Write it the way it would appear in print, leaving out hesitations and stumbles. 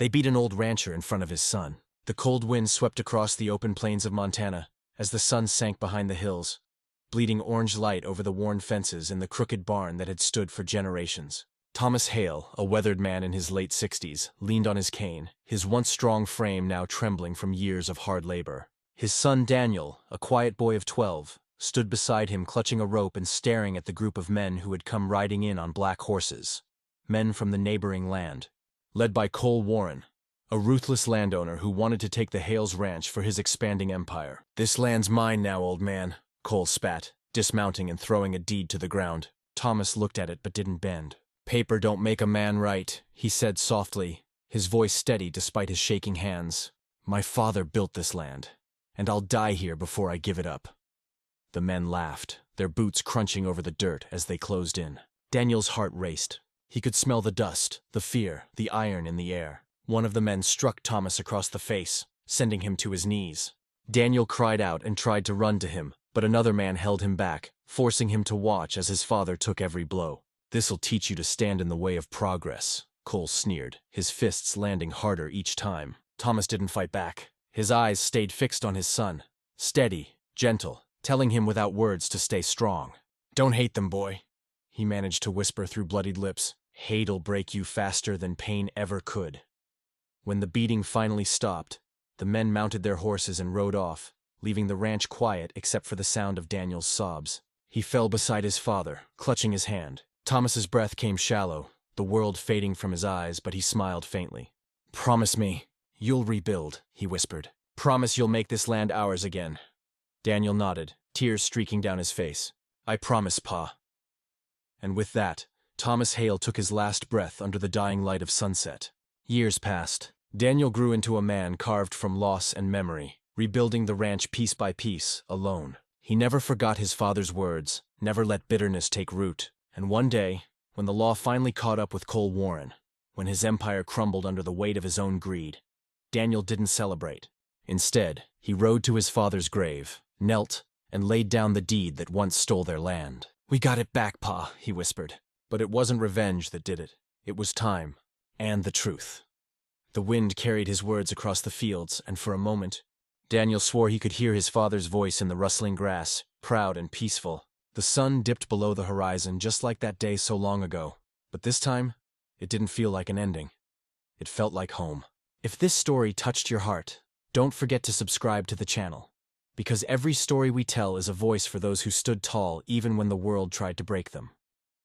They beat an old rancher in front of his son. The cold wind swept across the open plains of Montana as the sun sank behind the hills, bleeding orange light over the worn fences and the crooked barn that had stood for generations. Thomas Hale, a weathered man in his late 60s, leaned on his cane, his once strong frame now trembling from years of hard labor. His son Daniel, a quiet boy of 12, stood beside him clutching a rope and staring at the group of men who had come riding in on black horses. Men from the neighboring land, led by Cole Warren, a ruthless landowner who wanted to take the Hales Ranch for his expanding empire. "This land's mine now, old man," Cole spat, dismounting and throwing a deed to the ground. Thomas looked at it but didn't bend. "Paper don't make a man right," he said softly, his voice steady despite his shaking hands. "My father built this land, and I'll die here before I give it up." The men laughed, their boots crunching over the dirt as they closed in. Daniel's heart raced. He could smell the dust, the fear, the iron in the air. One of the men struck Thomas across the face, sending him to his knees. Daniel cried out and tried to run to him, but another man held him back, forcing him to watch as his father took every blow. "This'll teach you to stand in the way of progress," Cole sneered, his fists landing harder each time. Thomas didn't fight back. His eyes stayed fixed on his son, steady, gentle, telling him without words to stay strong. "Don't hate them, boy," he managed to whisper through bloodied lips. "Hate'll break you faster than pain ever could." When the beating finally stopped, the men mounted their horses and rode off, leaving the ranch quiet except for the sound of Daniel's sobs. He fell beside his father, clutching his hand. Thomas's breath came shallow, the world fading from his eyes, but he smiled faintly. "Promise me, you'll rebuild," he whispered. "Promise you'll make this land ours again." Daniel nodded, tears streaking down his face. "I promise, Pa." And with that, Thomas Hale took his last breath under the dying light of sunset. Years passed. Daniel grew into a man carved from loss and memory, rebuilding the ranch piece by piece, alone. He never forgot his father's words, never let bitterness take root. And one day, when the law finally caught up with Cole Warren, when his empire crumbled under the weight of his own greed, Daniel didn't celebrate. Instead, he rode to his father's grave, knelt, and laid down the deed that once stole their land. "We got it back, Pa," he whispered. But it wasn't revenge that did it. It was time. And the truth. The wind carried his words across the fields, and for a moment, Daniel swore he could hear his father's voice in the rustling grass, proud and peaceful. The sun dipped below the horizon just like that day so long ago, but this time, it didn't feel like an ending. It felt like home. If this story touched your heart, don't forget to subscribe to the channel, because every story we tell is a voice for those who stood tall even when the world tried to break them.